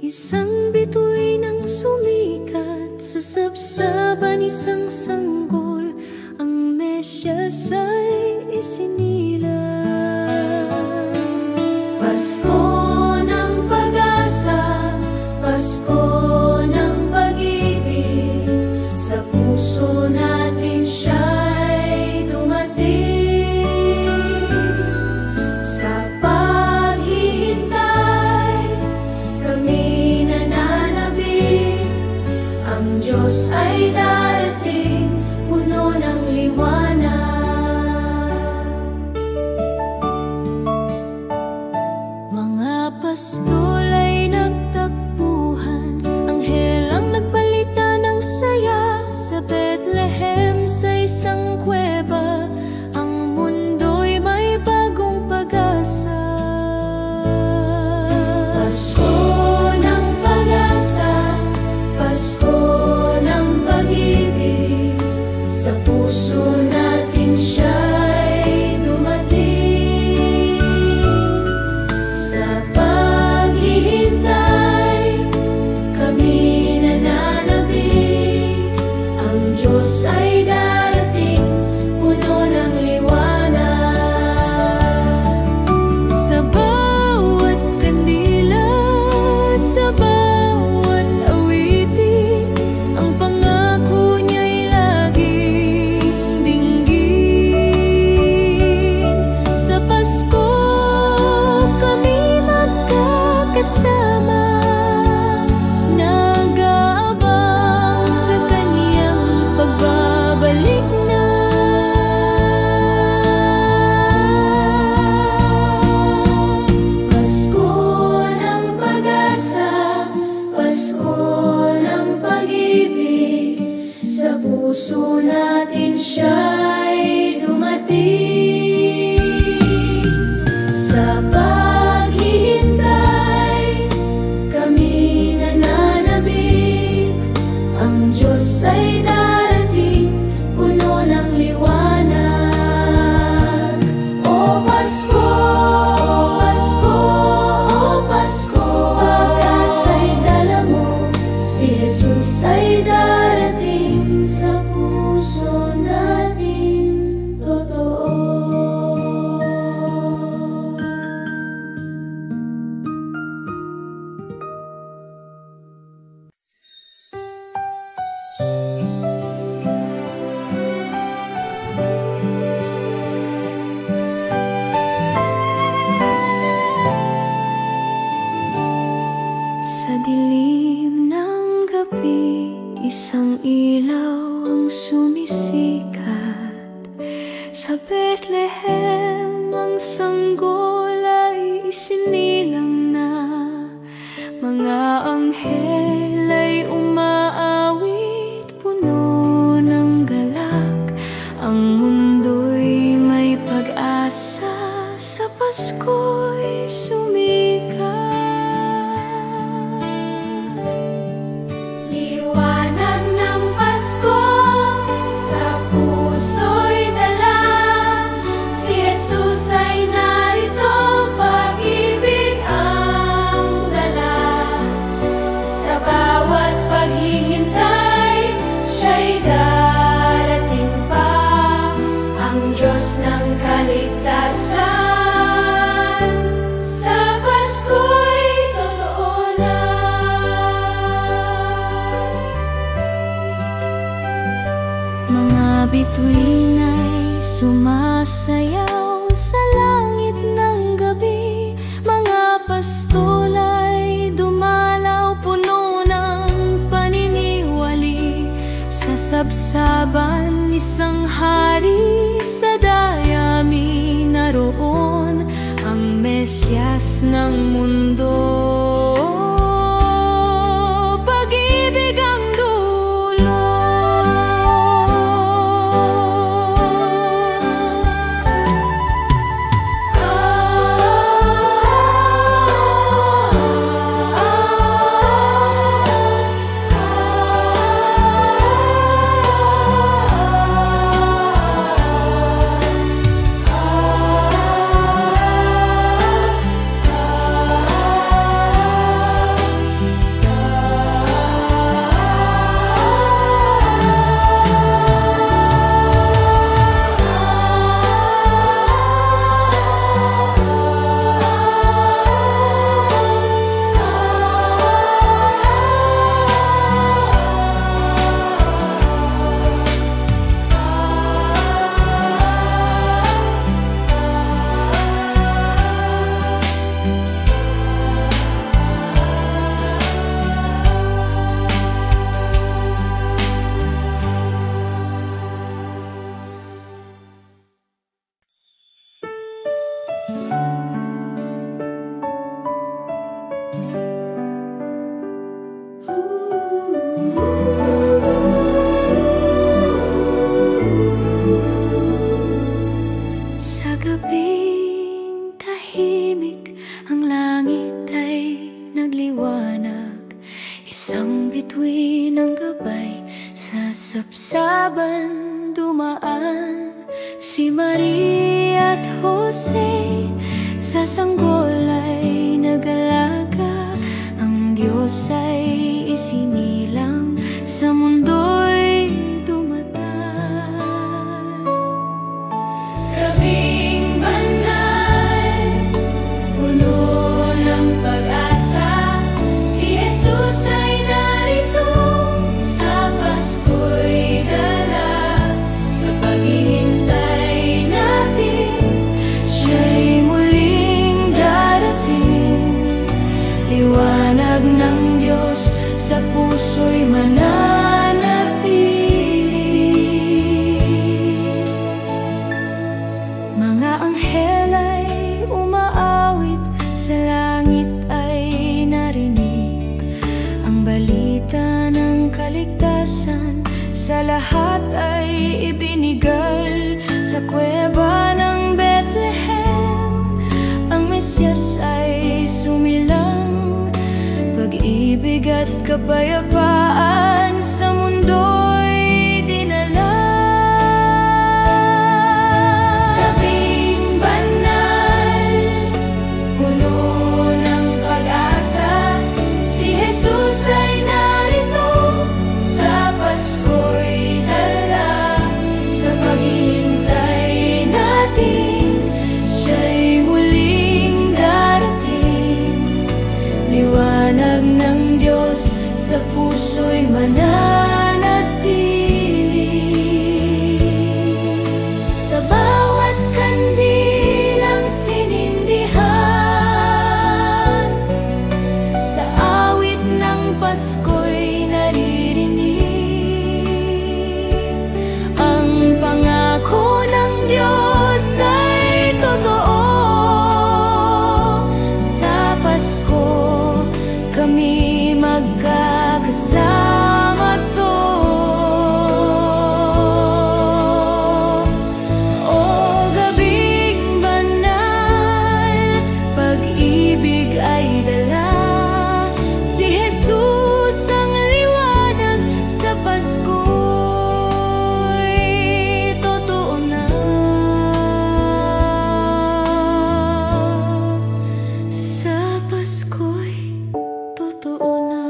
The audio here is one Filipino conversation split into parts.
Isang bituin ang sumikat sa sabsaban, isang sanggol ang Mesyas ay isinilang. Pasko ng pag-asa, Pasko ng pag-ibig, sa puso natin siya'y dumating. Sa paghihintay, kami nananabik, ang Diyos ay darating, puno ng liwanag. Mga pastol ay nagtagpuhan, anghel ang nagbalita ng saya. Sa Bethlehem sa isang kuweba, ang mundo'y may bagong pag-asa. Pasko ng pag-asa, Pasko ng pag-ibig, sa puso natin siya'y dumating. Sa paghihintay, kami nananabik, ang Diyos ay darating, puno ng liwanag. Sa bawat kandila, sa bawat awitin, ang pangako niya'y laging dinggin. Sa Pasko, kami magkakasama, nag-aabang sa Kaniyang pagbabalik na. Pasko ng pag-asa, Pasko ng pag-ibig, sa puso natin siya'y dumating. Sa paghihintay, kami nananabik, ang Diyos ay darating, puno ng liwanag. O Pasko, O Pasko, O Pasko, pag-asa'y dala mo, si Jesus ay darating, sa puso natin totoo. Sa dilim ng gabi, isang ilaw ang sumisikat. Sa Bethlehem, ang sanggol ay isinilang na. Mga anghel ay umaawit, puno ng galak. Ang mundo'y may pag-asa, sa Pasko'y sumikat. Liwanag ng Pasko, sa puso'y dala, si Jesus ay narito, pag-ibig ang dala. Sa bawat paghihintay, siya'y darating pa, ang Diyos ng kaligtasan. Sa Pasko'y totoo na. Mga bituin ay sumasayaw sa langit ng gabi, mga pastol ay dumalaw, puno ng paniniwali. Sa sabsaban, isang hari, sa dayami naroon, ang Mesyas ng mundo. Pag-ibig ang dulo. sa sanggol ay nag-alaga. Ang Diyos ay isinilang, sa mundo'y dumatay. Gabing banal, puno ng pag-asa, si Jesus ay narito, sa Pasko'y dala. Sa paghihintay natin, siya'y muling darating. Liwanag ng Diyos sa puso'y mananatili. Mga anghel ay umaawit, sa langit ay narinig ang balita ng kaligtasan. Sa lahat ay ibinigay, sa kuweba ng Bethlehem ang Mesyas ay sumilang. Pag-ibig at kapayapaan sa mundo'y dinala. Gabing banal, puno ng pag-asa, si Jesus ay narito, sa Pasko'y dala. Sa paghihintay natin, siya'y muling darating. Liwanag ng Diyos sa puso'y mananatili. Sa bawat kandil ang sinindihan, sa awit ng Pasko'y naririnig. Ang pangako ng Diyos ay totoo, sa Pasko kami magkakasama to. O gabing banal, pag-ibig ay dala, si Jesus ang liwanag, sa Pasko'y totoo na. Sa Pasko'y totoo na.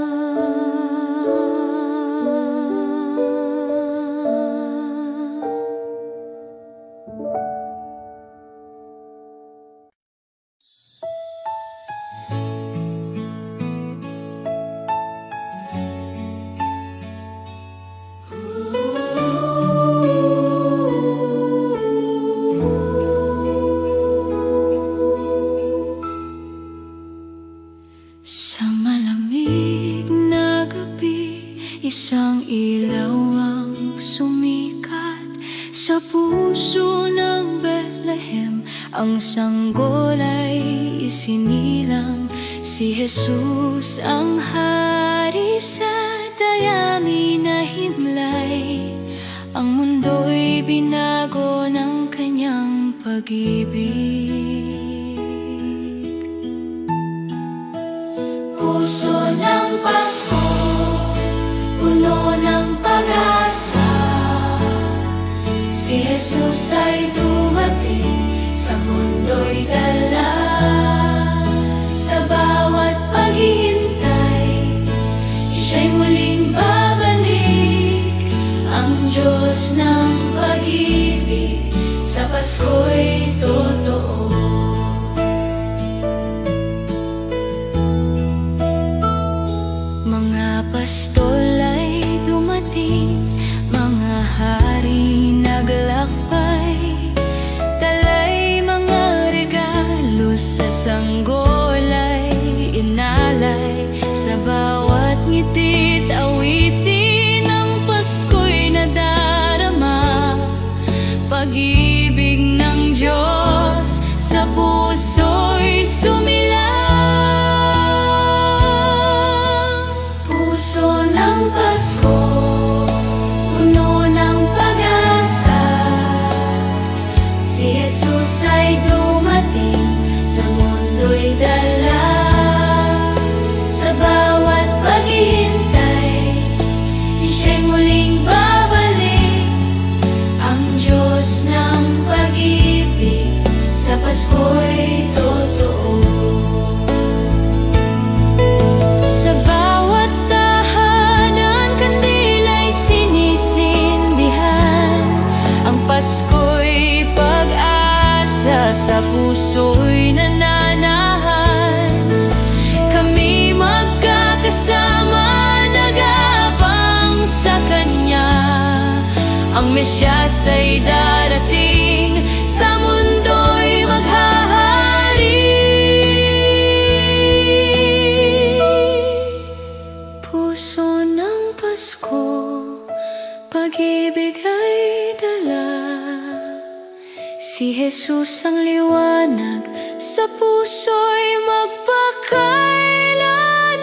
Sa malamig na gabi, isang ilaw ang sumikat. Sa puso ng Bethlehem, ang sanggol ay isinilang. Si Jesus ang hari sa dayami na himlay. Ang mundo'y binago ng kanyang pag-ibig. Puso ng Pasko, puno ng pag-asa, si Jesus ay dumating, sa mundo'y dala. Sa bawat paghihintay, siya'y muling babalik. Ang Diyos ng pag-ibig, sa Pasko'y totoo. Mga pastol ay dumating, mga hari naglakbay, dala'y mga regalo, sa sanggol ay inalay. Sa bawat ngitit awitin, ang Pasko'y nadarama. Pag-ibig ng Diyos sa puso'y sumilang. Puso ng Pasko, puno ng pag-asa, si Jesus ay dumating, sa mundo'y dala. Sa bawat paghihintay, siya'y muling babalik. Ang Diyos ng pag-ibig, sa Pasko'y totoo. Mesyas ay darating, sa mundo'y maghahari. Puso ng Pasko, pag-ibig ay dala. Si Jesus ang liwanag, sa puso'y magpakailanman.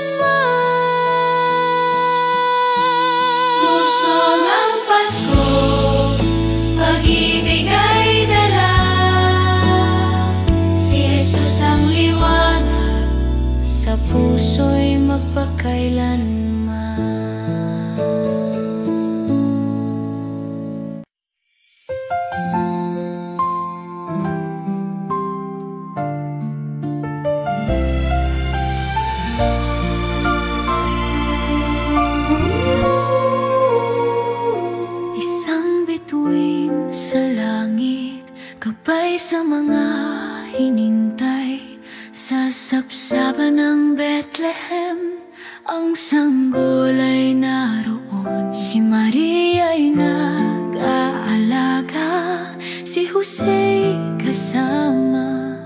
Puso ng Pasko, pag-ibig ay dala. Si Jesus ang liwanag, sa puso'y magpakailanman. Sa mga hinintay sa sapsapan ng Bethlehem, ang sanggol ay naroon. Si Maria ay nag-aalaga, si Jose kasama.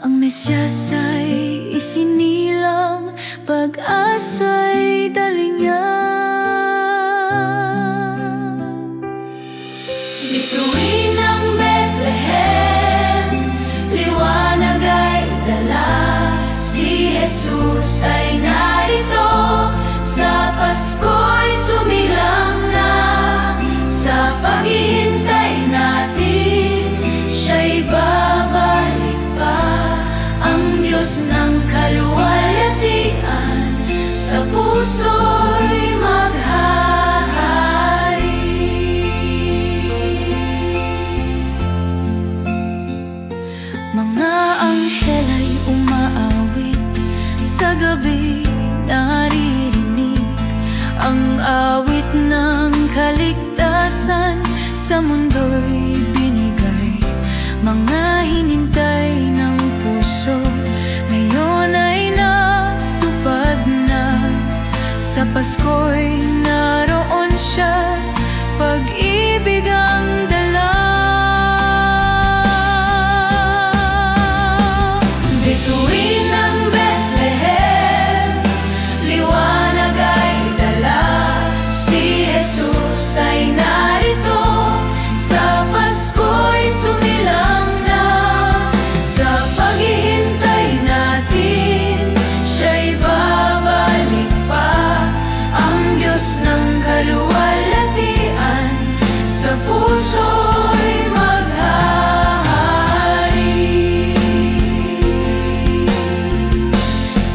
Ang Mesyas ay isinilang, pag-asa'y dali niya. Bituin ng Bethlehem, liwanag ay dala. Si Jesus ay narito, sa Pasko'y sumilang na. Sa paghihintay natin, siya'y babalik pa. Ang Diyos ng kaluwalhatian, sa puso'y maghahari. Mga anghel ay umaawit, sa gabi naririnig ang awit ng kaligtasan, sa mundo'y binigay. Mga hinintay ng puso, ngayon ay natupad na. Sa Pasko'y naroon siya, pag-ibig ang dala. Bituin ng Bethlehem, liwanag ay dala. Si Jesus ay narito, sa Pasko'y sumilang na. Sa paghihintay natin, siya'y babalik pa. Ang Diyos ng kaluwalhatian, sa puso'y maghahari.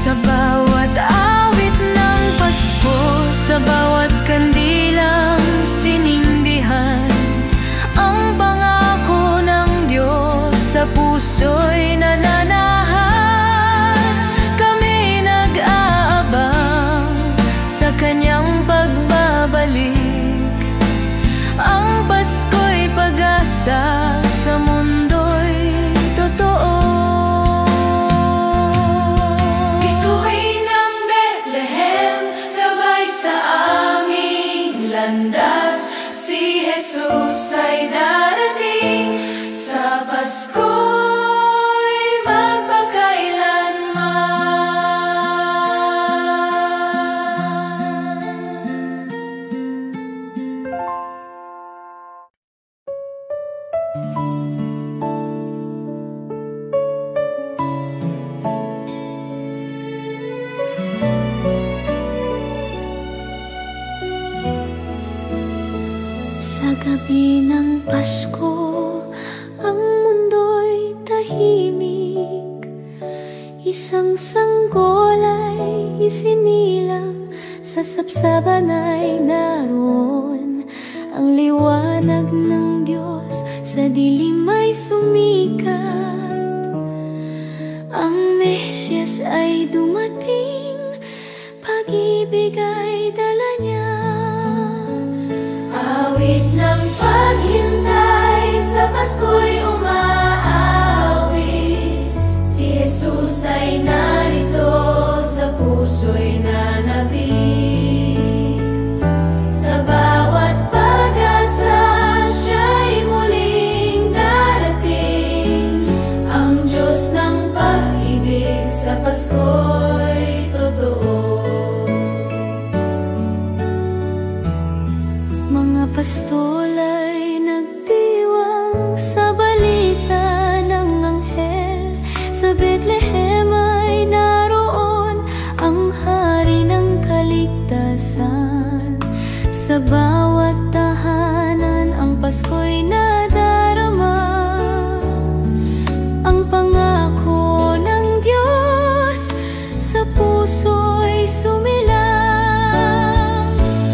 Sa bawat awit ng Pasko, sa bawat kandilang sinindihan, ang pangako ng Diyos sa puso'y nananahan. Kami nag-aabang sa Kanyang pagbabalik. Ang Pasko'y pag-asa, sa mundo'y totoo. Bituin ng Bethlehem, gabay sa aming landas. Si Jesus ay darating, sa Pasko'y sa gabi ng Pasko, ang mundo'y tahimik. Isang sanggol ay isinilang, sa sapsaban ay naroon. Ang liwanag ng Diyos sa dilim ay sumikat. Ang Mesyas ay dumating, pag-ibig ay dala niya. Awit ng paghintay, sa Pasko'y umaawit. Si Jesus ay narito, sa puso'y nanabik. Sa bawat pag-asa, Pasko'y totoo. Mga pastol ay nagdiwang sa balita ng anghel. Sa Bethlehem ay naroon ang hari ng kaligtasan. Sa bawat tahanan ang Pasko'y nadarama. Ang pangako ng Diyos sa puso'y sumilang.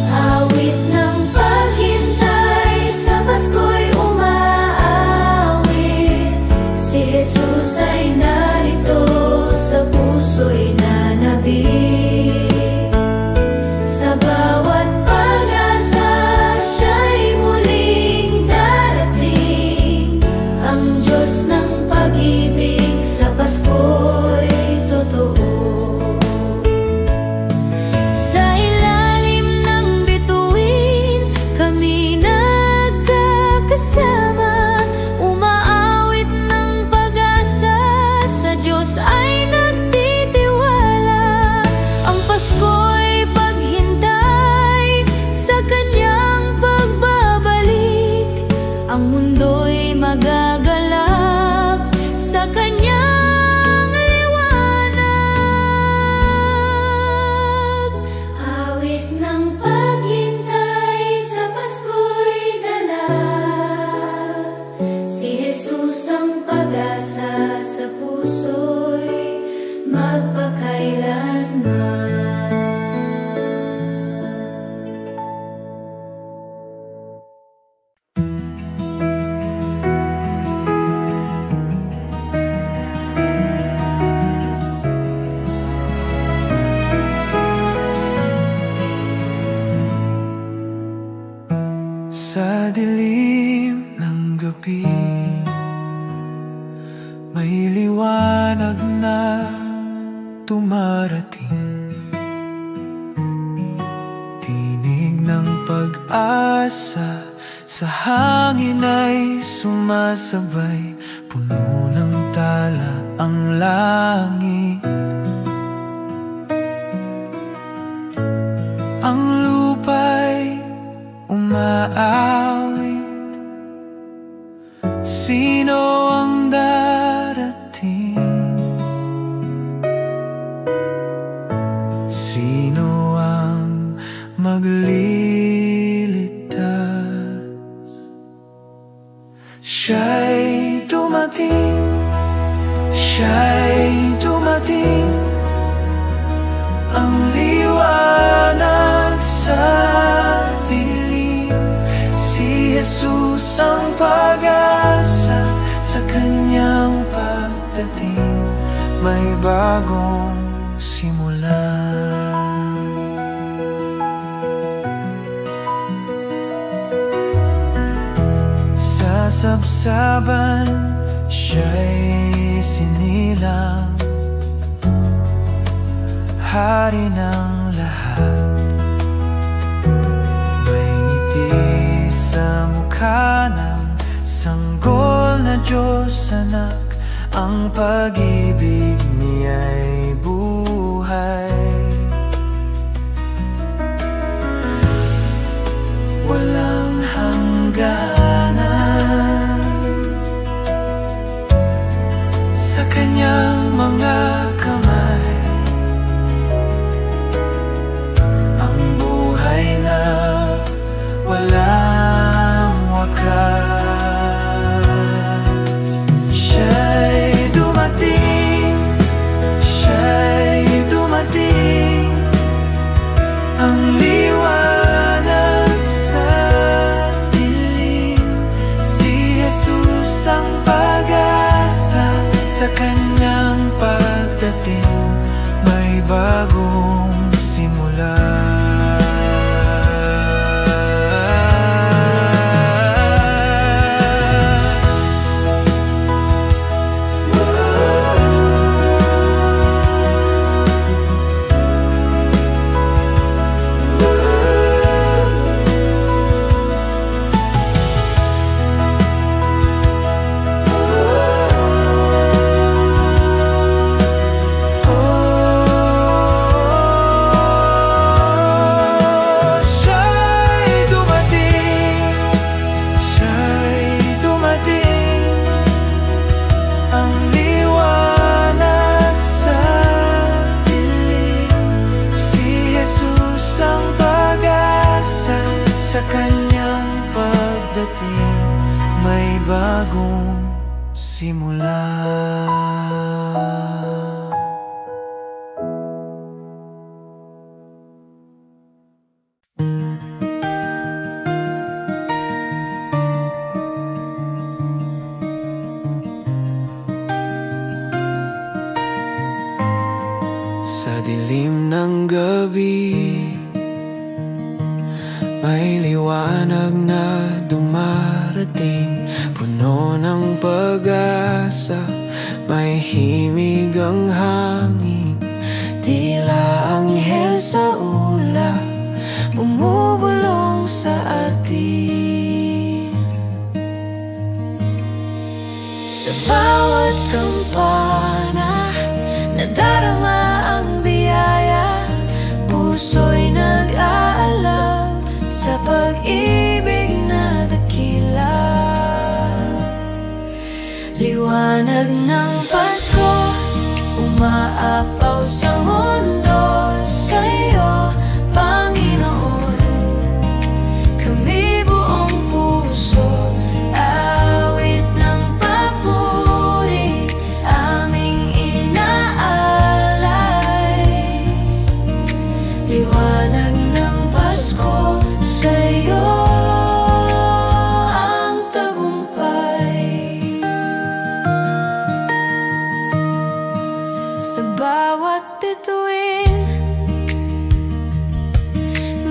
Awit ng paghintay, sa Pasko'y umaawit. Si Jesus ay narito, sa puso'y nanabik. Sa bawat pag-asa, siya'y muling darating. Ang Diyos ng pag-ibig, sa Pasko'y totoo. Sa ilalim ng bituin, kami nagkakasama. Umaawit ng pag-asa, sa Diyos ay nagtitiwala. Ang Pasko'y paghintay sa Kanyang pagbabalik. Ang mundo'y magagalak sa Kanyang liwanag. Awit ng paghintay, sa Pasko'y dala. Si Jesus ang pag-asa, sa puso'y magpakailanman. Sa dilim ng gabi, may liwanag na dumarating. Tinig ng pag-asa sa hangin ay sumasabay. Puno ng tala ang langit. Ang lupa'y umaawit. Sino ang darating? Sino ang magliligtas? Siya'y dumating, siya'y dumating. Ang liwanag sa dilim, si Jesus ang pag-asa. Sa Kanyang pagdating, may bagong simula. Sa sabsaban, siya'y sinilang, hari ng lahat. May ngiti sa mukha ng sanggol na Diyos anak. Ang pag-ibig niya'y buhay. Walang hangganan. Sa Kanyang mga kamay, ang buhay na walang wakas. Siya'y dumating, Sa dilim ng gabi, may liwanag na dumarating, puno ng pag-asa. May himig ang hangin, tila anghel sa ulap, bumubulong sa atin. Sa bawat kampana, nadarama ang biyaya, puso'y nag-aalab sa pag-ibig na dakila. Liwanag ng Pasko, umaapaw sa mundo, sa'yo, Panginoon. Kami buong puso, awit ng papuri, aming inaalay. Liwanag ng Pasko, sa'yo ang tagumpay. Sa bawat bituin,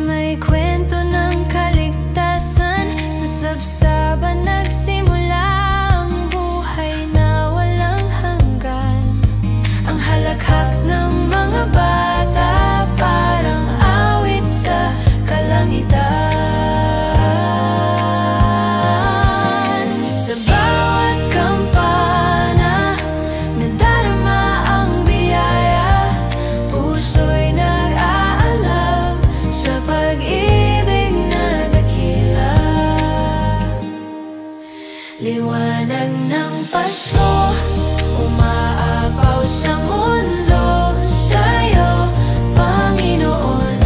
may kwento ng kaligtasan. Sa sabsaban nagsimula ang buhay na walang hanggan. Ang halakhak ng mga bata, parang awit sa kalangitan. Sa bawat kampana, nadarama ang biyaya, puso'y nag-aalab sa pag-ibig na dakila. Liwanag ng Pasko, umaapaw sa mundo, sa'yo, Panginoon.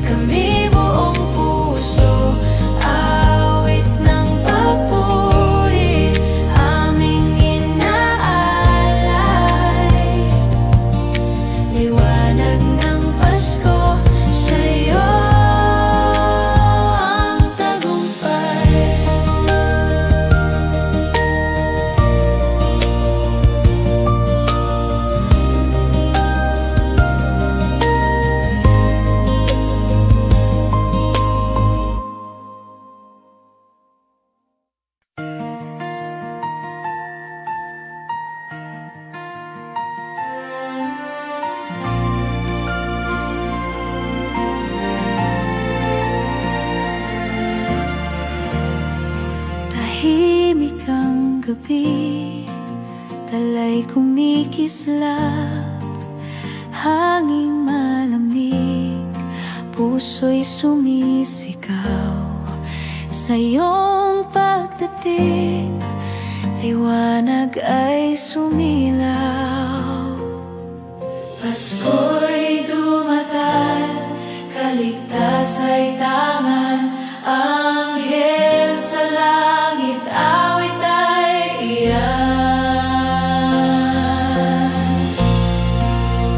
Kami buong puso, awit ng papuri, aming inaalay. Liwanag ng Pasko, sa'yo ang tagumpay. Tahimik ang gabi, tala'y kumikislap, hanging malamig, puso'y sumisigaw. Sa iyong pagdating, liwanag ay sumilaw. Pasko'y dumatal, kaligtas ay tangan, anghel sa langit, awit ay iyan.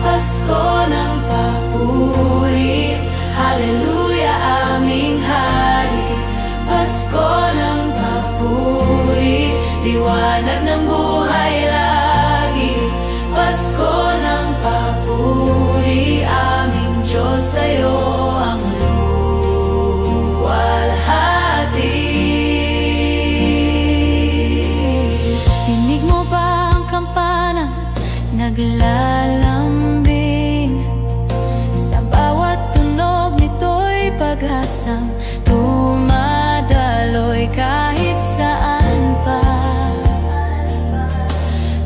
Pasko ng papuri, haleluya aming hari. Pasko ng papuri, liwanag ng buhay lagi. Pasko ng papuri, aming Diyos, sa'yo ang luwalhati. Dinig mo ba ang kampanang naglalambing? Sa bawat tunog nito'y pag-asang dumadaloy kahit saan pa.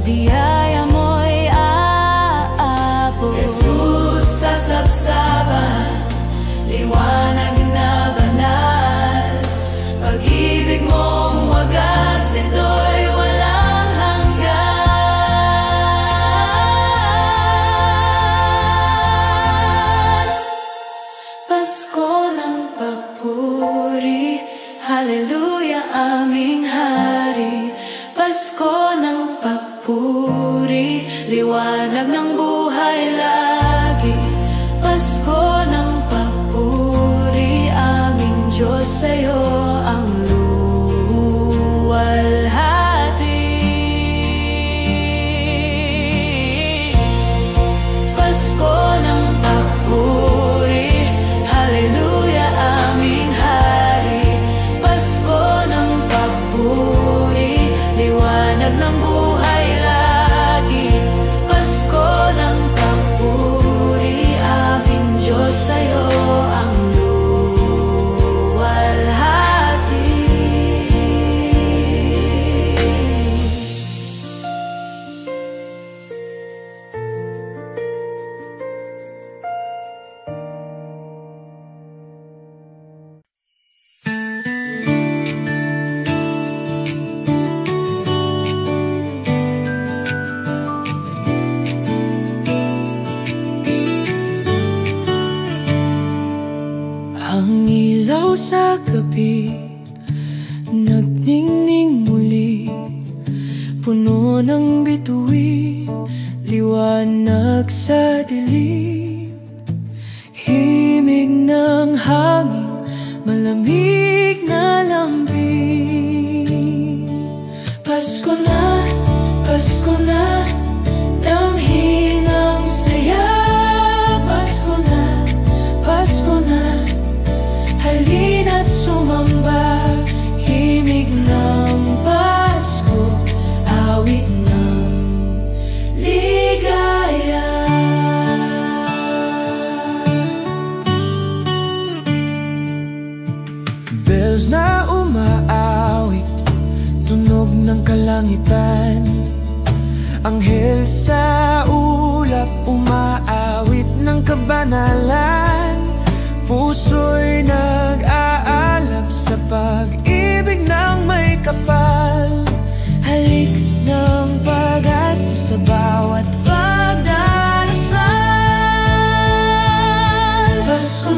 Biyaya mo'y aabot, Jesus sa sabsaban, liwanag na banal. Pag-ibig mong wagas, ito'y walang hanggan. Pasko ng papuri, haleluya aming hari. Pasko ng papuri, liwanag ng buhay lagi. Pasko ng papuri, aming Diyos, sa'yo ang luwalhati. sa gabi, nagningning muli, puno ng bituin, liwanag sa dilim. Himig ng hangin, malamig na lambing. Pasko na, damhin ang saya. Pasko na, halina't sumamba. Himig ng Pasko, awit ng ligaya. Bells na umaawit, tunog ng kalangitan. Anghel sa ulap, umaawit ng kabanalan. Puso'y nag-aalab sa pag-ibig ng may kapal. Halik ng pag-asa sa bawat pagdarasal. Pasko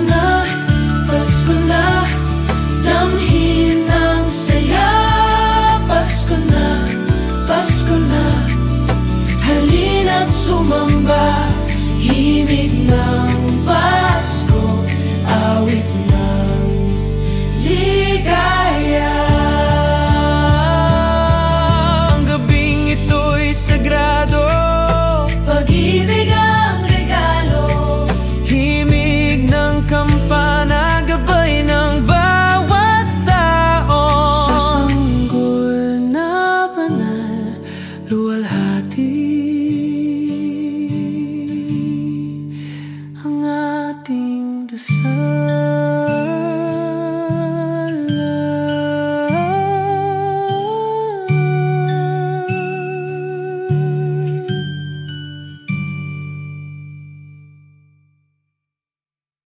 na, damhin ang saya. Pasko na, halina't sumamba. Himig ng